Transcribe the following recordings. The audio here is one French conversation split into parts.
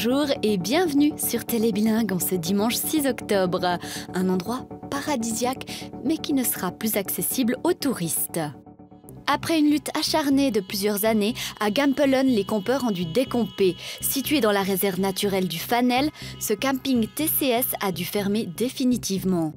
Bonjour et bienvenue sur Télébilingue en ce dimanche 6 octobre. Un endroit paradisiaque mais qui ne sera plus accessible aux touristes. Après une lutte acharnée de plusieurs années, à Gampelen, les campeurs ont dû décamper. Situé dans la réserve naturelle du Fanel, ce camping TCS a dû fermer définitivement.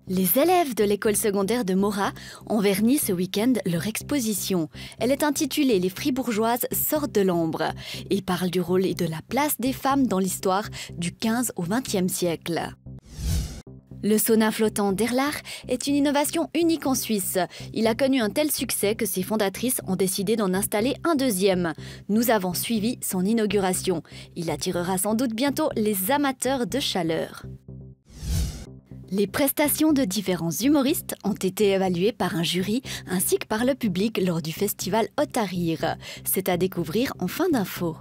Les élèves de l'école secondaire de Mora ont verni ce week-end leur exposition. Elle est intitulée « Les Fribourgeoises sortent de l'ombre » et parle du rôle et de la place des femmes dans l'histoire du 15 au 20e siècle. Le sauna flottant d'Erlach est une innovation unique en Suisse. Il a connu un tel succès que ses fondatrices ont décidé d'en installer un deuxième. Nous avons suivi son inauguration. Il attirera sans doute bientôt les amateurs de chaleur. Les prestations de différents humoristes ont été évaluées par un jury ainsi que par le public lors du festival Otarir. C'est à découvrir en fin d'info.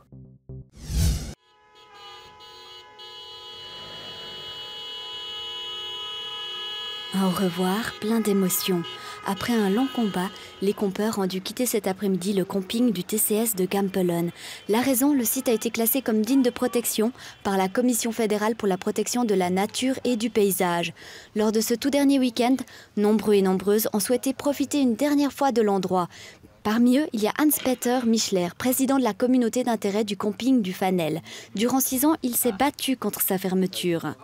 Un au revoir plein d'émotions. Après un long combat, les campeurs ont dû quitter cet après-midi le camping du TCS de Gampelen. La raison, le site a été classé comme digne de protection par la Commission fédérale pour la protection de la nature et du paysage. Lors de ce tout dernier week-end, nombreux et nombreuses ont souhaité profiter une dernière fois de l'endroit. Parmi eux, il y a Hans-Peter Michler, président de la communauté d'intérêt du camping du Fanel. Durant 6 ans, il s'est battu contre sa fermeture.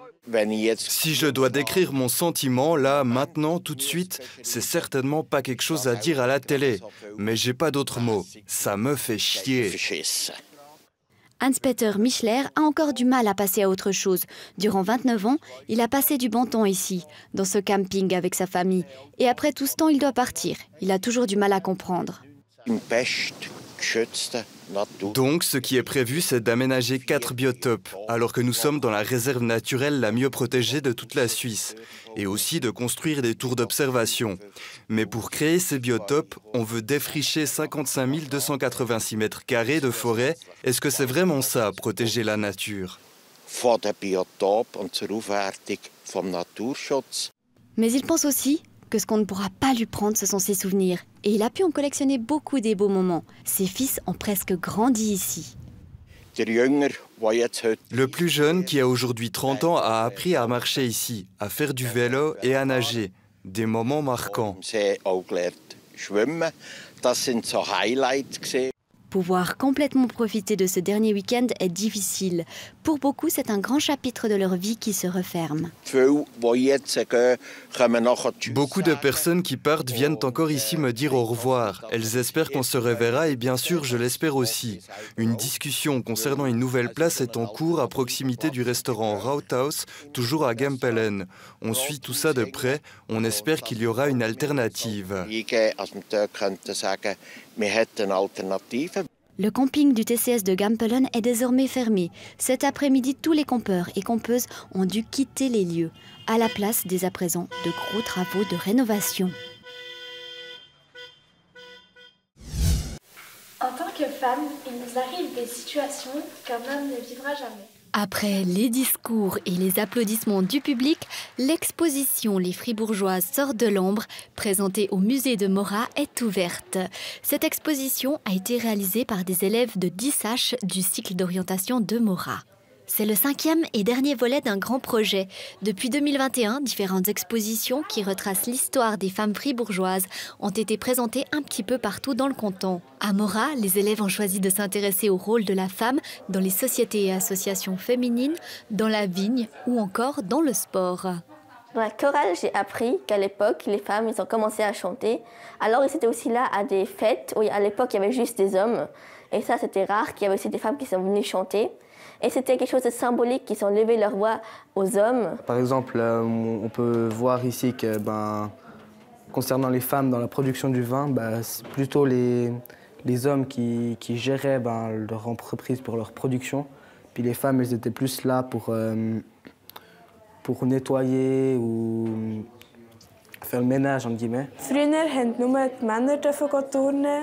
Si je dois décrire mon sentiment, là, maintenant, tout de suite, c'est certainement pas quelque chose à dire à la télé. Mais j'ai pas d'autres mots. Ça me fait chier. Hans-Peter Michler a encore du mal à passer à autre chose. Durant 29 ans, il a passé du bon temps ici, dans ce camping avec sa famille. Et après tout ce temps, il doit partir. Il a toujours du mal à comprendre. Donc, ce qui est prévu, c'est d'aménager 4 biotopes, alors que nous sommes dans la réserve naturelle la mieux protégée de toute la Suisse, et aussi de construire des tours d'observation. Mais pour créer ces biotopes, on veut défricher 55 286 mètres carrés de forêt. Est-ce que c'est vraiment ça, protéger la nature ? Mais il pense aussi que ce qu'on ne pourra pas lui prendre, ce sont ses souvenirs. Et il a pu en collectionner beaucoup des beaux moments. Ses fils ont presque grandi ici. Le plus jeune, qui a aujourd'hui 30 ans, a appris à marcher ici, à faire du vélo et à nager. Des moments marquants. Pouvoir complètement profiter de ce dernier week-end est difficile. Pour beaucoup, c'est un grand chapitre de leur vie qui se referme. Beaucoup de personnes qui partent viennent encore ici me dire au revoir. Elles espèrent qu'on se reverra et bien sûr, je l'espère aussi. Une discussion concernant une nouvelle place est en cours à proximité du restaurant Rauthaus, toujours à Gampelen. On suit tout ça de près. On espère qu'il y aura une alternative. Le camping du TCS de Gampelen est désormais fermé. Cet après-midi, tous les campeurs et campeuses ont dû quitter les lieux. À la place, dès à présent, de gros travaux de rénovation. En tant que femme, il nous arrive des situations qu'un homme ne vivra jamais. Après les discours et les applaudissements du public, l'exposition « Les Fribourgeoises sortent de l'ombre » présentée au musée de Mora est ouverte. Cette exposition a été réalisée par des élèves de 10H du cycle d'orientation de Mora. C'est le 5e et dernier volet d'un grand projet. Depuis 2021, différentes expositions qui retracent l'histoire des femmes fribourgeoises ont été présentées un petit peu partout dans le canton. À Mora, les élèves ont choisi de s'intéresser au rôle de la femme dans les sociétés et associations féminines, dans la vigne ou encore dans le sport. Dans la chorale, j'ai appris qu'à l'époque, les femmes ils ont commencé à chanter. Alors, ils étaient aussi là à des fêtes où à l'époque, il y avait juste des hommes. Et ça, c'était rare qu'il y avait aussi des femmes qui sont venues chanter. Et c'était quelque chose de symbolique, qu'ils ont levé leur voix aux hommes. Par exemple, on peut voir ici que, concernant les femmes dans la production du vin, c'est plutôt les hommes qui géraient leur entreprise pour leur production. Puis les femmes, elles étaient plus là pour nettoyer ou faire le ménage, entre guillemets.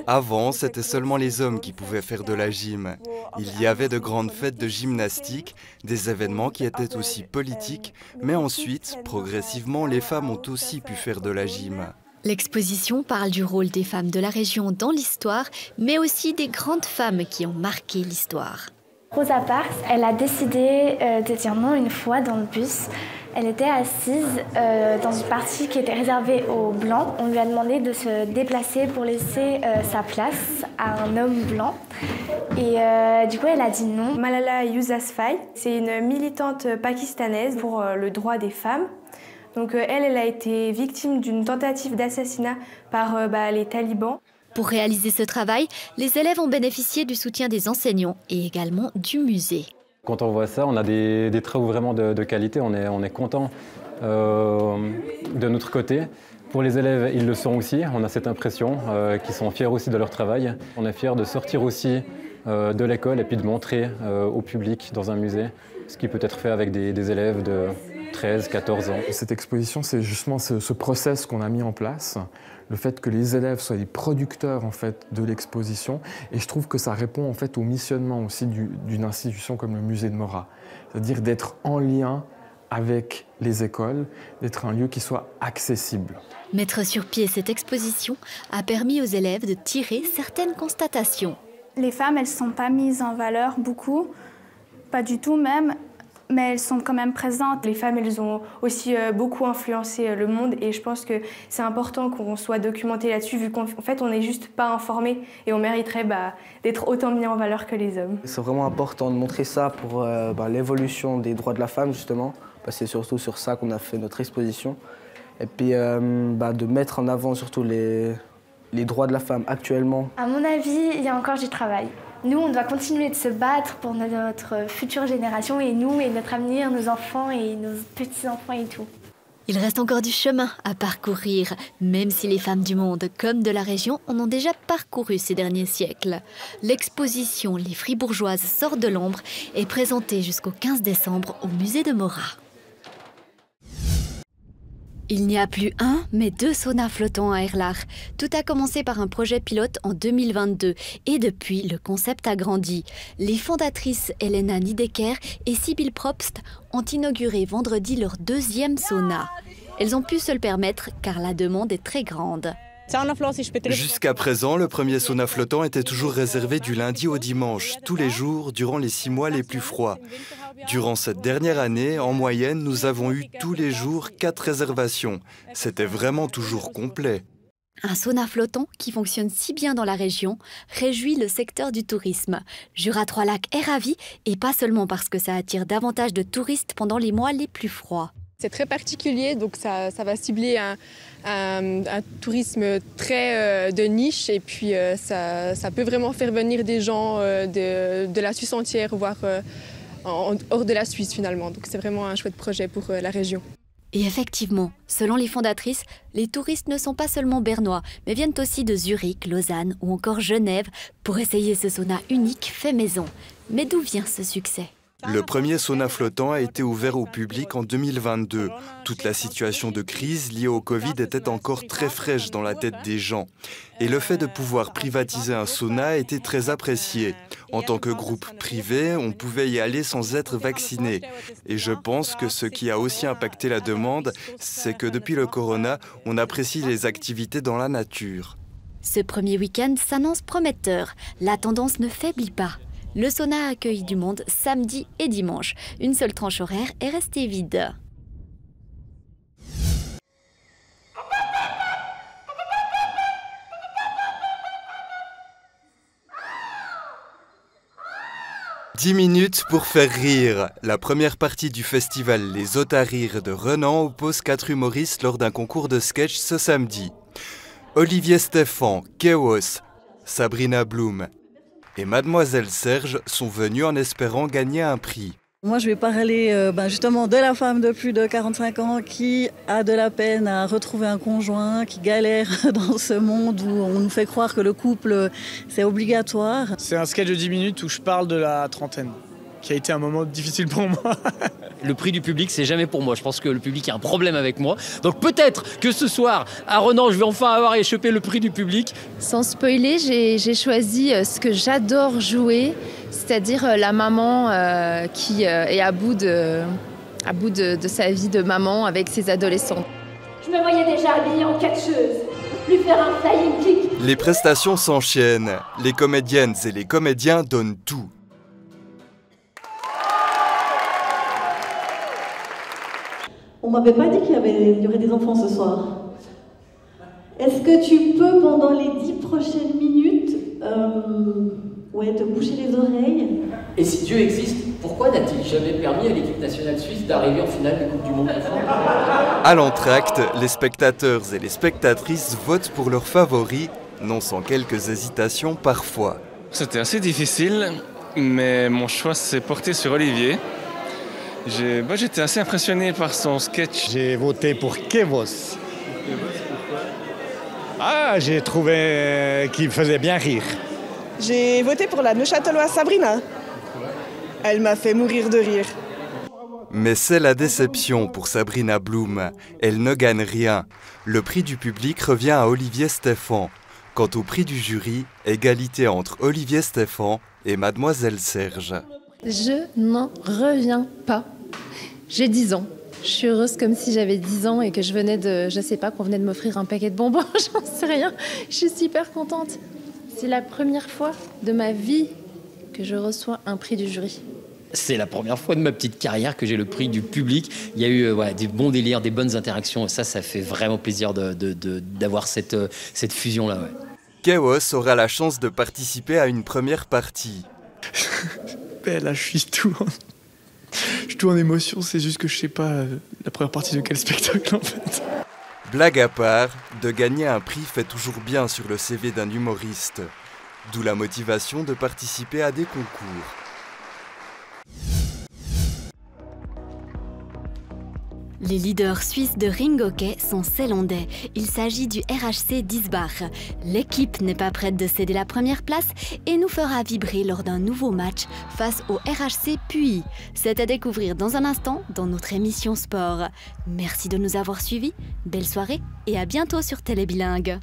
Avant, c'était seulement les hommes qui pouvaient faire de la gym. Il y avait de grandes fêtes de gymnastique, des événements qui étaient aussi politiques, mais ensuite, progressivement, les femmes ont aussi pu faire de la gym. L'exposition parle du rôle des femmes de la région dans l'histoire, mais aussi des grandes femmes qui ont marqué l'histoire. Rosa Parks, elle a décidé de dire non une fois dans le bus. Elle était assise dans une partie qui était réservée aux Blancs. On lui a demandé de se déplacer pour laisser sa place à un homme blanc. Et du coup, elle a dit non. Malala Yousafzai, c'est une militante pakistanaise pour le droit des femmes. Donc elle a été victime d'une tentative d'assassinat par les talibans. Pour réaliser ce travail, les élèves ont bénéficié du soutien des enseignants et également du musée. Quand on voit ça, on a des travaux vraiment de qualité, on est content de notre côté. Pour les élèves, ils le sont aussi, on a cette impression qu'ils sont fiers aussi de leur travail. On est fiers de sortir aussi de l'école et puis de montrer au public dans un musée ce qui peut être fait avec des élèves de 13, 14 ans. Cette exposition, c'est justement ce process qu'on a mis en place, le fait que les élèves soient les producteurs en fait, de l'exposition. Et je trouve que ça répond en fait, au missionnement aussi d'une institution comme le musée de Mora. C'est-à-dire d'être en lien avec les écoles, d'être un lieu qui soit accessible. Mettre sur pied cette exposition a permis aux élèves de tirer certaines constatations. Les femmes, elles ne sont pas mises en valeur beaucoup, pas du tout même. Mais elles sont quand même présentes. Les femmes, elles ont aussi beaucoup influencé le monde et je pense que c'est important qu'on soit documenté là-dessus vu qu'en fait, on n'est juste pas informé et on mériterait d'être autant mis en valeur que les hommes. C'est vraiment important de montrer ça pour l'évolution des droits de la femme, justement. C'est surtout sur ça qu'on a fait notre exposition. Et puis de mettre en avant surtout les droits de la femme actuellement. À mon avis, il y a encore du travail. Nous, on doit continuer de se battre pour notre future génération et nous, et notre avenir, nos enfants et nos petits-enfants et tout. Il reste encore du chemin à parcourir, même si les femmes du monde comme de la région en ont déjà parcouru ces derniers siècles. L'exposition Les Fribourgeoises sortent de l'ombre est présentée jusqu'au 15 décembre au musée de Mora. Il n'y a plus un, mais 2 saunas flottants à Erlach. Tout a commencé par un projet pilote en 2022 et depuis, le concept a grandi. Les fondatrices Elena Niedecker et Sibylle Probst ont inauguré vendredi leur 2e sauna. Elles ont pu se le permettre car la demande est très grande. Jusqu'à présent, le premier sauna flottant était toujours réservé du lundi au dimanche, tous les jours durant les 6 mois les plus froids. Durant cette dernière année, en moyenne, nous avons eu tous les jours 4 réservations. C'était vraiment toujours complet. Un sauna flottant qui fonctionne si bien dans la région réjouit le secteur du tourisme. Jura Trois-Lacs est ravi et pas seulement parce que ça attire davantage de touristes pendant les mois les plus froids. C'est très particulier, donc ça va cibler un tourisme très de niche et puis ça peut vraiment faire venir des gens de la Suisse entière, voire hors de la Suisse finalement. Donc c'est vraiment un chouette projet pour la région. Et effectivement, selon les fondatrices, les touristes ne sont pas seulement bernois, mais viennent aussi de Zurich, Lausanne ou encore Genève pour essayer ce sauna unique fait maison. Mais d'où vient ce succès ? Le premier sauna flottant a été ouvert au public en 2022. Toute la situation de crise liée au Covid était encore très fraîche dans la tête des gens. Et le fait de pouvoir privatiser un sauna était très apprécié. En tant que groupe privé, on pouvait y aller sans être vacciné. Et je pense que ce qui a aussi impacté la demande, c'est que depuis le corona, on apprécie les activités dans la nature. Ce premier week-end s'annonce prometteur. La tendance ne faiblit pas. Le sauna a accueilli du monde samedi et dimanche. Une seule tranche horaire est restée vide. « 10 minutes pour faire rire ». La première partie du festival Les Hôtes à rire de Renan oppose 4 humoristes lors d'un concours de sketch ce samedi. Olivier Stéphan, Chaos, Sabrina Blum et Mademoiselle Serge sont venus en espérant gagner un prix. Moi, je vais parler justement de la femme de plus de 45 ans qui a de la peine à retrouver un conjoint, qui galère dans ce monde où on nous fait croire que le couple, c'est obligatoire. C'est un sketch de 10 minutes où je parle de la trentaine, qui a été un moment difficile pour moi. Le prix du public, c'est jamais pour moi. Je pense que le public a un problème avec moi. Donc peut-être que ce soir, à Renan, je vais enfin avoir échappé le prix du public. Sans spoiler, j'ai choisi ce que j'adore jouer, c'est-à-dire la maman qui est à bout de sa vie de maman avec ses adolescents. Je me voyais déjà habillée en catcheuse, lui faire un flying kick. Les prestations s'enchaînent. Les comédiennes et les comédiens donnent tout. On m'avait pas dit qu'il y aurait des enfants ce soir. Est-ce que tu peux, pendant les 10 prochaines minutes, te boucher les oreilles? Et si Dieu existe, pourquoi n'a-t-il jamais permis à l'équipe nationale suisse d'arriver en finale de Coupe du Monde? À l'entracte, les spectateurs et les spectatrices votent pour leurs favoris, non sans quelques hésitations parfois. C'était assez difficile, mais mon choix s'est porté sur Olivier. J'étais assez impressionné par son sketch. J'ai voté pour Kevos. Ah, j'ai trouvé qu'il faisait bien rire. J'ai voté pour la Neuchâteloise Sabrina. Elle m'a fait mourir de rire. Mais c'est la déception pour Sabrina Blum. Elle ne gagne rien. Le prix du public revient à Olivier Stéphan. Quant au prix du jury, égalité entre Olivier Stéphan et Mademoiselle Serge. Je n'en reviens pas. J'ai 10 ans. Je suis heureuse comme si j'avais 10 ans et que je venais de... Je sais pas, qu'on venait de m'offrir un paquet de bonbons, j'en sais rien. Je suis super contente. C'est la première fois de ma vie que je reçois un prix du jury. C'est la première fois de ma petite carrière que j'ai le prix du public. Il y a eu des bons délires, des bonnes interactions. Ça fait vraiment plaisir d'avoir cette fusion-là. Ouais. Kevos aura la chance de participer à une première partie. Là, je suis tout en émotion. C'est juste que je sais pas la première partie de quel spectacle en fait. Blague à part, de gagner un prix fait toujours bien sur le CV d'un humoriste. D'où la motivation de participer à des concours. Les leaders suisses de ring hockey sont zélandais. Il s'agit du RHC d'Isbach. L'équipe n'est pas prête de céder la première place et nous fera vibrer lors d'un nouveau match face au RHC Puy. C'est à découvrir dans un instant dans notre émission Sport. Merci de nous avoir suivis, belle soirée et à bientôt sur Télé Bilingue.